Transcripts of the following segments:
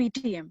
PTM,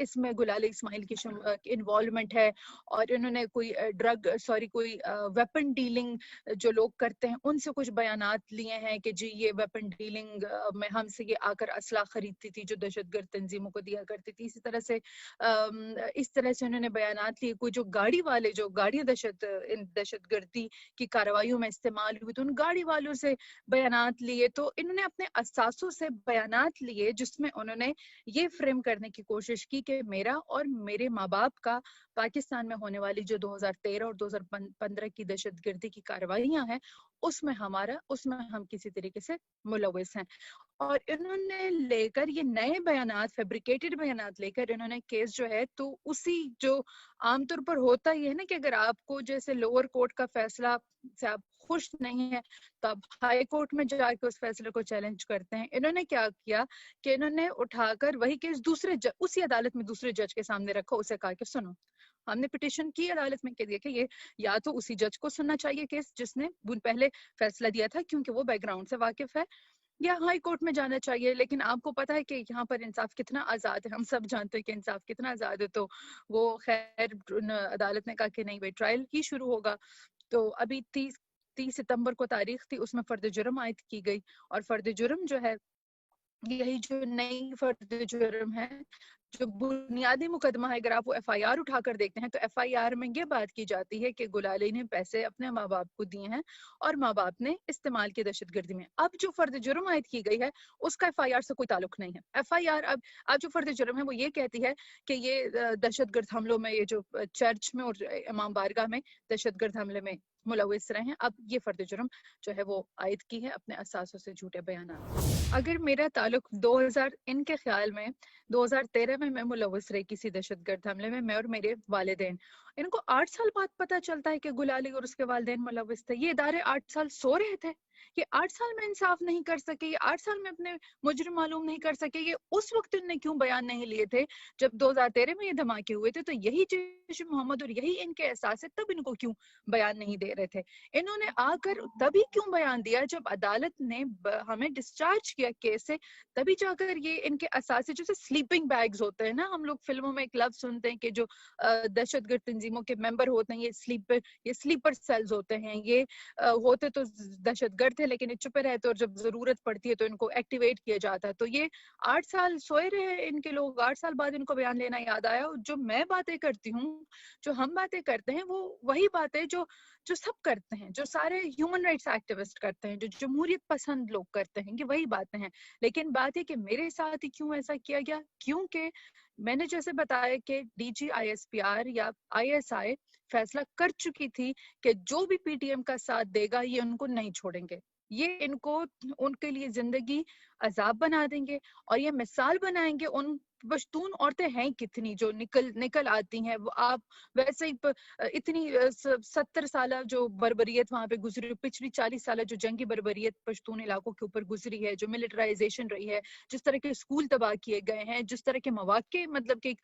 اس میں گلال اسماعیل کی involvement ہے اور انہوں نے کوئی کوئی ویپن ڈیلنگ جو لوگ کرتے ہیں ان سے کچھ بیانات لیے ہیں کہ جی یہ ویپن ڈیلنگ میں ہم سے یہ آ کر اسلحہ خریدتی تھی جو دہشت گرد تنظیموں کو دیا کرتی تھی. اسی طرح سے انہوں نے بیانات لیے کوئی جو گاڑی والے جو گاڑیاں دہشت گردی کی کارروائیوں میں استعمال ہوئی تو ان گاڑی والوں سے بیانات لیے. تو انہوں نے اپنے اثاثوں سے بیانات لیے جس میں انہوں نے یہ فریم کرنے کی کوشش کی کہ میرا اور میرے ماں باپ کا پاکستان میں ہونے والی جو 2013 اور 2015 کی دہشت گردی کی کارروائیاں ہیں اس میں ہم کسی طریقے سے ملوث ہیں. اور انہوں نے لے کر یہ نئے بیانات فیبریکیٹڈ بیانات لے کر انہوں نے کیس جو ہے تو اسی جو عام طور پر ہوتا ہی ہے نا کہ اگر آپ کو جیسے لوور کورٹ کا فیصلہ سے آپ خوش نہیں ہے تو آپ ہائی کورٹ میں جا کے اس فیصلے کو چیلنج کرتے ہیں. انہوں نے کیا کیا کہ انہوں نے اٹھا کر وہی کیس اسی عدالت میں دوسرے جج کے سامنے رکھا, اسے کہا کہ سنو ہم نے پٹیشن کی عدالت میں کہہ دیا کہ یہ یا تو اسی جج کو سننا چاہیے کیس جس نے پہلے فیصلہ دیا تھا کیونکہ وہ بیک گراؤنڈ سے واقف ہے, یا ہائی کورٹ میں جانا چاہیے. لیکن آپ کو پتا ہے کہ یہاں پر انصاف کتنا آزاد ہے, ہم سب جانتے ہیں کہ انصاف کتنا آزاد ہے. تو وہ خیر عدالت نے کہا کہ نہیں بھائی ٹرائل ہی شروع ہوگا. تو ابھی 30 ستمبر کو تاریخ تھی, اس میں فرد جرم عائد کی گئی اور فرد جرم جو ہے یہی جو نئی فرد جرم ہے جو بنیادی مقدمہ ہے. اگر آپ وہ ایف آئی آر اٹھا کر دیکھتے ہیں تو ایف آئی آر میں یہ بات کی جاتی ہے کہ گلالی نے پیسے اپنے ماں باپ کو دیے ہیں اور ماں باپ نے استعمال کی دہشت گردی میں. اب جو فرد جرم عائد کی گئی ہے اس کا ایف آئی آر سے کوئی تعلق نہیں ہے. ایف آئی آر اب جو فرد جرم ہے وہ یہ کہتی ہے کہ یہ دہشت گرد حملوں میں یہ جو چرچ میں اور امام بارگاہ میں دہشت گرد حملے میں ملوث رہے ہیں. اب یہ فرد جرم جو ہے وہ عائد کی ہے اپنے اثاثوں سے جھوٹے بیانات. اگر میرا تعلق 2000 ان کے خیال میں 2013 میں ملوث رہی کسی دہشت گرد حملے میں اور میرے والدین, ان کو 8 سال بعد پتا چلتا ہے کہ گلالی اور اس کے والدین ملوث تھے. یہ ادارے 8 سال سو رہے تھے, یہ 8 سال میں انصاف نہیں کر سکے, یہ 8 سال میں اپنے مجرم معلوم نہیں کر سکے. یہ اس وقت ان نے کیوں بیان نہیں لیے تھے جب 2013 میں یہ دھماکے ہوئے تھے؟ تو یہی جیش محمد اور یہی ان کے احساس ہے, تب ان کو کیوں بیان نہیں دے رہے تھے؟ انہوں نے آ کر تبھی کیوں بیان دیا جب عدالت نے ہمیں ڈسچارج کیا کیس سے, تبھی جا کر یہ ان کے اثاثے جیسے سلیپنگ بیگز ہوتے ہیں نا, ہم لوگ فلموں میں ایک لفظ سنتے ہیں کہ جو دہشت گرد تنظیموں کے ممبر ہوتے ہیں یہ سلیپر سیلز ہوتے ہیں. یہ ہوتے تو دہشت گرد تھے لیکن یہ چھپے رہتے اور جب ضرورت پڑتی ہے تو ان کو ایکٹیویٹ کیا جاتا ہے. تو یہ 8 سال سوئے رہے ان کے لوگ, 8 سال بعد ان کو بیان لینا یاد آیا. جو میں باتیں کرتی ہوں, جو ہم باتیں کرتے ہیں, وہ وہی باتیں جو سب کرتے ہیں, جو سارے ہیومن رائٹس ایکٹیوسٹ کرتے ہیں, جو جمہوریت پسند لوگ کرتے ہیں, یہ وہی باتیں ہیں. لیکن بات ہے کہ میرے ساتھ ہی کیوں ایسا کیا گیا, کیونکہ میں نے جیسے بتایا کہ D G I S P R یا آئی ایس آئی فیصلہ کر چکی تھی کہ جو بھی پی ٹی ایم کا ساتھ دے گا یہ ان کو نہیں چھوڑیں گے, یہ ان کو ان کے لیے زندگی عذاب بنا دیں گے اور یہ مثال بنائیں گے. ان پشتون عورتیں ہیں کتنی جو نکل آتی ہیں, وہ آپ ویسے ہی اتنی 70 سالہ جو بربریت وہاں پہ گزری, پچھلی 40 سالہ جو جنگی بربریت پشتون علاقوں کے اوپر گزری ہے, جو ملٹرائزیشن رہی ہے, جس طرح کے اسکول تباہ کیے گئے ہیں, جس طرح کے مواقع, مطلب کہ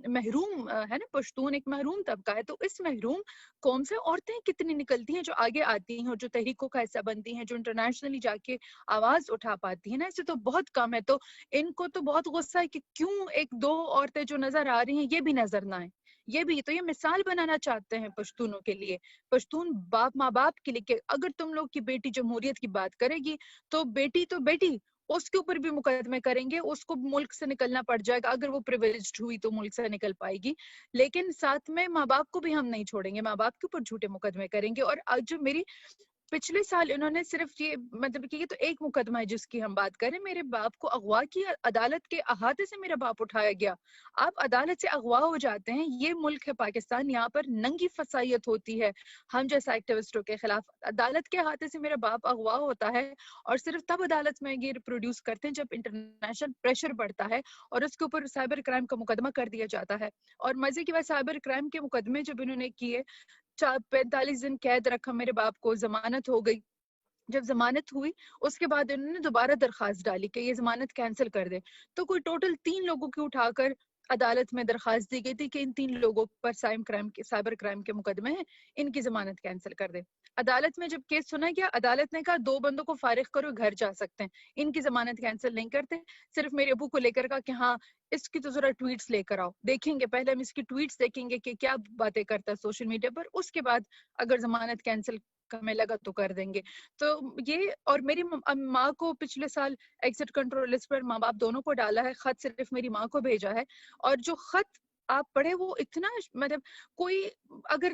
محروم ہے نا, پشتون ایک محروم طبقہ ہے. تو اس محروم قوم سے عورتیں کتنی نکلتی ہیں جو آگے آتی ہیں اور جو تحریکوں کا حصہ بنتی ہیں, جو انٹرنیشنلی جا کے آواز اٹھا پاتی ہیں نا, اسے تو بہت کم ہے. تو ان کو تو بہت غصہ ہے کہ کیوں 1-2 عورتیں جو نظر آ رہی ہیں یہ بھی نظر نہ آئیں. یہ بھی تو یہ مثال بنانا چاہتے ہیں پشتونوں کے لیے, پشتون ماں باپ کے لیے, کہ اگر تم لوگ کی بیٹی جمہوریت کی بات کرے گی تو بیٹی اس کے اوپر بھی مقدمے کریں گے, اس کو ملک سے نکلنا پڑ جائے گا. اگر وہ پریویلیجڈ ہوئی تو ملک سے نکل پائے گی, لیکن ساتھ میں ماں باپ کو بھی ہم نہیں چھوڑیں گے, ماں باپ کے اوپر جھوٹے مقدمے کریں گے. اور جو میری پچھلے سال انہوں نے صرف یہ مطلب کہ یہ تو ایک مقدمہ ہے جس کی ہم بات کریں, میرے باپ کو اغوا کیا, عدالت کے احاطے سے میرا باپ اٹھایا گیا. آپ عدالت سے اغوا ہو جاتے ہیں, یہ ملک ہے پاکستان, یہاں پر ننگی فسائیت ہوتی ہے ہم جیسا ایکٹیوسٹوں کے خلاف. عدالت کے احاطے سے میرا باپ اغوا ہوتا ہے اور صرف تب عدالت میں یہ پروڈیوس کرتے ہیں جب انٹرنیشنل پریشر بڑھتا ہے اور اس کے اوپر سائبر کرائم کا مقدمہ کر دیا جاتا ہے. اور مزے کی بات, سائبر کرائم کے مقدمے جب انہوں نے کیے, 45 دن قید رکھا میرے باپ کو, ضمانت ہو گئی. جب ضمانت ہوئی اس کے بعد انہوں نے دوبارہ درخواست ڈالی کہ یہ ضمانت کینسل کر دے. تو کوئی ٹوٹل 3 لوگوں کی اٹھا کر عدالت میں درخواست دی گئی تھی کہ ان 3 لوگوں پر سائبر کرائم کے مقدمے ہیں, ان کی ضمانت کینسل کر دے. عدالت میں جب کیس سنا گیا, عدالت نے کہا 2 بندوں کو فارغ کرو, گھر جا سکتے ہیں, ان کی ضمانت کینسل نہیں کرتے. صرف میرے ابو کو لے کر کہا کہ ہاں اس کی تو ذرا ٹویٹس لے کر آؤ, دیکھیں گے پہلے ہم اس کی ٹویٹس دیکھیں گے کہ کیا باتیں کرتا ہے سوشل میڈیا پر, اس کے بعد اگر ضمانت کینسل ہمیں لگا تو کر دیں گے. تو یہ, اور میری ماں کو پچھلے سال ایگزٹ کنٹرول لسٹ پر ماں باپ دونوں کو ڈالا ہے, خط صرف میری ماں کو بھیجا ہے, اور جو خط آپ پڑھے وہ اتنا مطلب کوئی اگر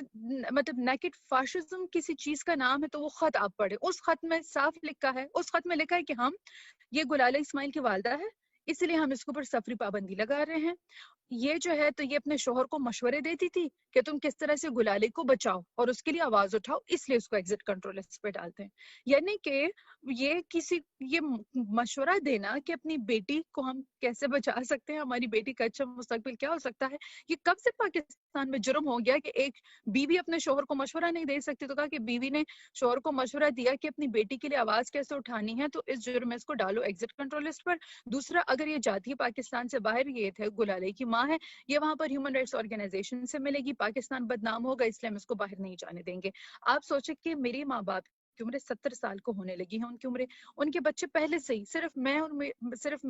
مطلب نیکڈ فاشزم کسی چیز کا نام ہے تو وہ خط آپ پڑھے, اس خط میں صاف لکھا ہے, اس خط میں لکھا ہے کہ ہم یہ گلالہ اسماعیل کی والدہ ہے, اس لیے ہم اس کے اوپر سفری پابندی لگا رہے ہیں. یہ جو ہے تو یہ اپنے شوہر کو مشورے دیتی تھی کہ تم کس طرح سے گلالے کو بچاؤ اور اس کے لیے آواز اٹھاؤ, اس لیے اس کو ایگزٹ کنٹرول لسٹ پہ ڈالتے ہیں. یعنی کہ یہ مشورہ دینا کہ اپنی بیٹی کو ہم کیسے بچا سکتے ہیں, ہماری بیٹی کا اچھا مستقبل کیا ہو سکتا ہے, یہ کب سے پاکستان میں جرم ہو گیا کہ ایک بیوی اپنے شوہر کو مشورہ نہیں دے سکتی. تو کہا کہ بیوی نے شوہر کو مشورہ دیا کہ اپنی بیٹی کے لیے آواز کیسے اٹھانی ہے, تو اس جرم میں اس کو ڈالو ایگزٹ کنٹرول لسٹ پر. دوسرا, اگر یہ جاتی ہے پاکستان سے باہر, یہ تھے گلالے کی ماں ہے, یہ وہاں پر ہیومن رائٹس آرگنائزیشن سے ملے گی, پاکستان بدنام ہوگا, اس لیے ہم اس کو باہر نہیں جانے دیں گے. آپ سوچیں کہ میری ماں باپ کی عمریں 70 سال کو ہونے لگی ہیں, ان کی عمریں, ان کے بچے پہلے سے ہی, صرف میں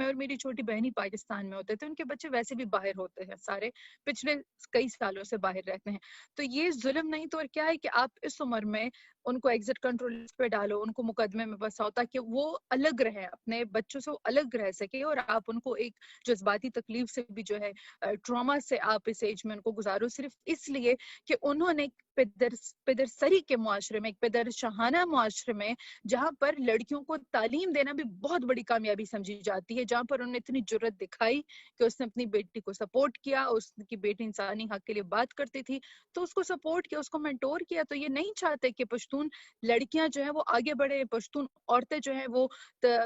اور میری چھوٹی بہن ہی پاکستان میں ہوتے تھے, ان کے بچے ویسے بھی باہر ہوتے ہیں, سارے پچھلے کئی سالوں سے باہر رہتے ہیں. تو یہ ظلم نہیں تو اور کیا ہے کہ آپ اس عمر میں ان کو ایگزٹ کنٹرول پہ ڈالو, ان کو مقدمے میں بساؤ تاکہ وہ الگ رہے, اپنے بچوں سے الگ رہ سکے, اور آپ ان کو ایک جذباتی تکلیف سے بھی جو ہے ٹراما سے آپ اس ایج میں ان کو گزارو, صرف اس لیے کہ انہوں نے پدر سری کے معاشرے میں, ایک پدر شاہانہ معاشرے میں, جہاں پر لڑکیوں کو تعلیم دینا بھی بہت بڑی کامیابی سمجھی جاتی ہے, جہاں پر انہوں نے اتنی جرت دکھائی کہ اس نے اپنی بیٹی کو سپورٹ کیا, اس کی بیٹی انسانی حق کے لیے بات کرتی تھی تو اس کو سپورٹ کیا, اس کو مینٹور کیا. تو یہ نہیں چاہتے کہ پشتون لڑکیاں جو ہیں وہ آگے بڑھے, پشتون عورتیں جو ہیں وہ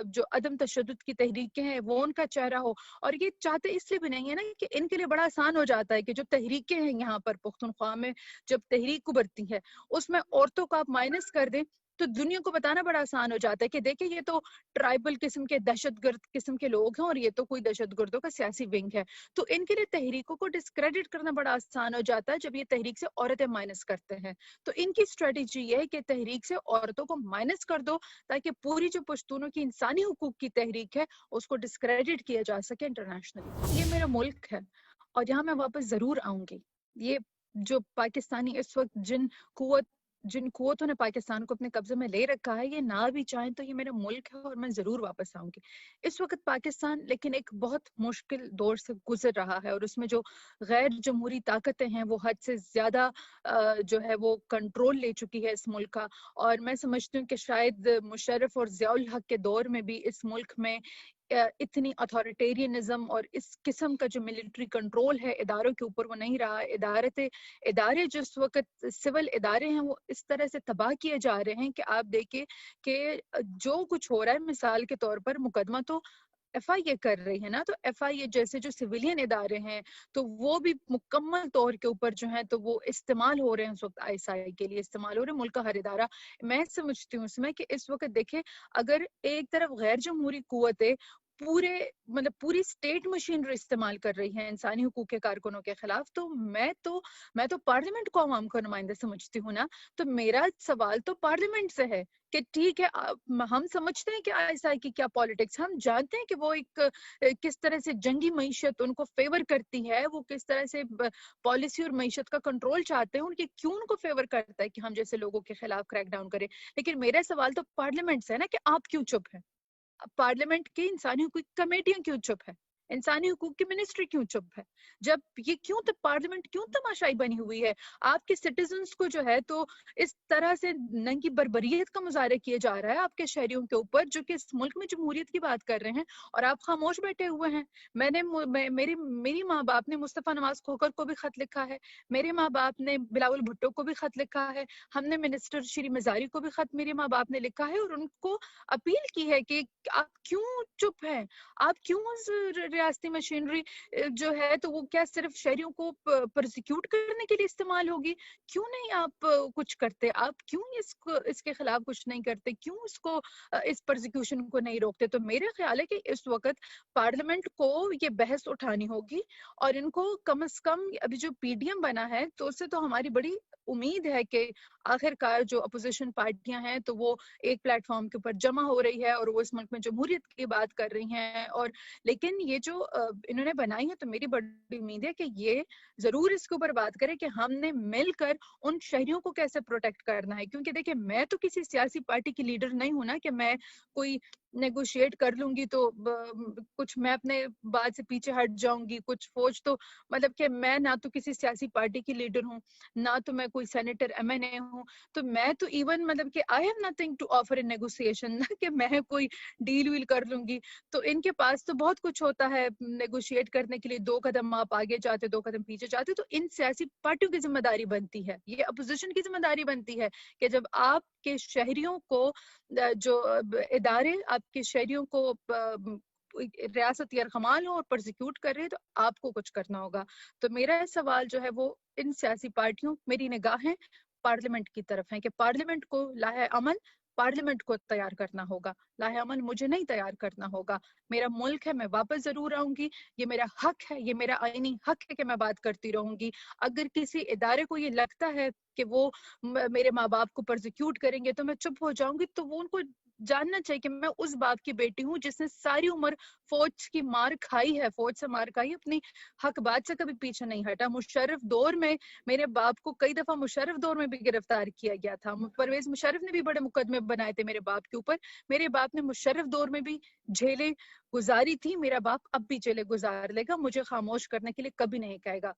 جو عدم تشدد کی تحریکیں ہیں وہ ان کا چہرہ ہو. اور یہ چاہتے اس لیے بھی نہیں ہے نا کہ ان کے لیے بڑا آسان ہو جاتا ہے کہ جو تحریکیں ہیں یہاں پر پختونخوا میں, جب تحریک ابھرتی ہے اس میں عورتوں کو آپ مائنس کر دیں تو دنیا کو بتانا بڑا آسان ہو جاتا ہے کہ دیکھیں یہ تو ٹرائبل قسم کے دہشت گرد قسم کے لوگ ہیں اور یہ تو کوئی دہشت گردوں کا سیاسی ونگ ہے. تو ان کے لیے تحریکوں کو ڈسکریڈٹ کرنا بڑا آسان ہو جاتا ہے جب یہ تحریک سے عورتیں مائنس کرتے ہیں. تو ان کی اسٹریٹجی یہ ہے کہ تحریک سے عورتوں کو مائنس کر دو تاکہ پوری جو پشتونوں کی انسانی حقوق کی تحریک ہے اس کو ڈسکریڈٹ کیا جا سکے انٹرنیشنلی. یہ میرا ملک ہے اور یہاں میں واپس ضرور آؤں گی. یہ جو پاکستانی اس وقت جن قوتوں نے پاکستان کو اپنے قبضے میں لے رکھا ہے, یہ نہ بھی چاہیں تو یہ میرا ملک ہے اور میں ضرور واپس آؤں گی. اس وقت پاکستان لیکن ایک بہت مشکل دور سے گزر رہا ہے, اور اس میں جو غیر جمہوری طاقتیں ہیں وہ حد سے زیادہ جو ہے وہ کنٹرول لے چکی ہے اس ملک کا. اور میں سمجھتی ہوں کہ شاید مشرف اور ضیاء الحق کے دور میں بھی اس ملک میں اتنی اتھارٹیرینزم اور اس قسم کا جو ملٹری کنٹرول ہے اداروں کے اوپر وہ نہیں رہا. ادارے جس وقت سول ادارے ہیں وہ اس طرح سے تباہ کیے جا رہے ہیں کہ آپ دیکھیں کہ جو کچھ ہو رہا ہے, مثال کے طور پر مقدمہ تو ایف آئی اے کر رہی ہے نا, تو ایف آئی اے جیسے جو سویلین ادارے ہیں تو وہ بھی مکمل طور کے اوپر جو ہیں تو وہ استعمال ہو رہے ہیں, اس وقت آئی ایس آئی کے لیے استعمال ہو رہے ہیں. ملک کا ہر ادارہ, میں سمجھتی ہوں اس میں کہ اس وقت دیکھیں اگر ایک طرف غیر جمہوری قوتیں پوری اسٹیٹ مشینری استعمال کر رہی ہیں انسانی حقوق کے کارکنوں کے خلاف, تو میں تو پارلیمنٹ کو عوام کا نمائندہ سمجھتی ہوں نا. تو میرا سوال تو پارلیمنٹ سے ہے کہ ٹھیک ہے ہم سمجھتے ہیں کہ آئی ایس آئی کی کیا پالیٹکس, ہم جانتے ہیں کہ وہ ایک کس طرح سے جنگی معیشت ان کو فیور کرتی ہے, وہ کس طرح سے پالیسی اور معیشت کا کنٹرول چاہتے ہیں, ان کے کیوں ان کو فیور کرتا ہے کہ ہم جیسے لوگوں کے خلاف کریک ڈاؤن کریں. لیکن میرا سوال تو پارلیمنٹ سے ہے نا کہ آپ کیوں چپ ہیں, پارلیمنٹ کی انسانی حقوق کمیٹیاں کیوں چپ ہے, انسانی حقوق کی منسٹری کیوں چپ ہے, جب یہ کیوں تو پارلیمنٹ کیوں تماشائی بنی ہوئی ہے. آپ کے سٹیزنز کو جو ہے تو اس طرح سے ننگی بربریت کا مظاہرہ کیا جا رہا ہے آپ کے شہریوں کے اوپر جو کہ اس ملک میں جمہوریت کی بات کر رہے ہیں اور آپ خاموش بیٹھے ہوئے ہیں. میری ماں باپ نے مصطفیٰ نواز کھوکھر کو بھی خط لکھا ہے, میرے ماں باپ نے بلاول بھٹو کو بھی خط لکھا ہے, ہم نے منسٹر شری مزاری کو بھی خط میرے ماں باپ نے لکھا ہے اور ان کو اپیل کی ہے کہ آپ کیوں چپ ہیں, آپ کیوں ریاستی مشینری جو ہے تو وہ کیا صرف شہریوں کو پرسیکیوٹ کرنے کے لیے استعمال ہوگی؟ کیوں نہیں آپ کچھ کرتے؟ آپ کیوں اس کے خلاف کچھ نہیں کرتے؟ کیوں اس کو اس پرسیکیوشن کو نہیں روکتے؟ تو میرا خیال ہے کہ اس وقت پارلیمنٹ کو یہ بحث اٹھانی ہوگی، اور ان کو کم از کم ابھی جو پی ڈی ایم بنا ہے تو اس سے تو ہماری بڑی امید ہے کہ آخر کار جو اپوزیشن پارٹیاں ہیں تو وہ ایک پلیٹ فارم کے اوپر جمع ہو رہی ہے اور وہ اس ملک میں جمہوریت کی بات کر رہی ہیں. اور لیکن یہ جو انہوں نے بنائی ہے تو میری بڑی امید ہے کہ یہ ضرور اس کے اوپر بات کرے کہ ہم نے مل کر ان شہریوں کو کیسے پروٹیکٹ کرنا ہے. کیونکہ دیکھیں میں تو کسی سیاسی پارٹی کی لیڈر نہیں ہوں نا کہ میں کوئی نیگوشیٹ کر لوں گی تو کچھ میں اپنے بات سے پیچھے ہٹ جاؤں گی. کچھ فوج تو مطلب کہ میں نہ تو کسی سیاسی پارٹی کی لیڈر ہوں، نہ تو میں کوئی سینیٹر ایم این اے ہوں، تو میں تو ایون مطلب کہ I have nothing to offer in negotiation کہ میں کوئی ڈیل ویل کر لوں گی. تو ان کے پاس تو بہت کچھ ہوتا ہے نیگوشیٹ کرنے کے لیے، 2 قدم آپ آگے جاتے 2 قدم پیچھے جاتے. تو ان سیاسی پارٹیوں کی ذمہ داری بنتی ہے، یہ اپوزیشن کی ذمہ داری بنتی ہے کہ جب آپ کے شہریوں کو جو ادارے آپ کے شہریوں کو ریاست یرغمال ہو اور پرسیکیوٹ کر رہے تو آپ کو کچھ کرنا ہوگا. تو میرا سوال جو ہے وہ ان سیاسی پارٹیوں، میری نگاہیں پارلیمنٹ کی طرف ہیں کہ پارلیمنٹ کو لاہ عمل پارلیمنٹ کو تیار کرنا ہوگا. لاہ عمل مجھے نہیں تیار کرنا ہوگا. میرا ملک ہے، میں واپس ضرور آؤں گی، یہ میرا حق ہے، یہ میرا آئینی حق ہے کہ میں بات کرتی رہوں گی. اگر کسی ادارے کو یہ لگتا ہے کہ وہ میرے ماں باپ کو پرسیکیوٹ کریں گے تو میں چپ ہو جاؤں گی، تو وہ ان کو جاننا چاہیے کہ میں اس باپ کی بیٹی ہوں جس نے ساری عمر فوج کی مار کھائی ہے، فوج سے مار کھائی، اپنی حق بات سے کبھی پیچھے نہیں ہٹا. مشرف دور میں میرے باپ کو کئی دفعہ مشرف دور میں بھی گرفتار کیا گیا تھا. پرویز مشرف نے بھی بڑے مقدمے بنائے تھے میرے باپ کے اوپر. میرے باپ نے مشرف دور میں بھی جیلیں گزاری تھی، میرا باپ اب بھی جیلیں گزار لے گا. مجھے خاموش کرنے کے لیے کبھی نہیں کہے گا.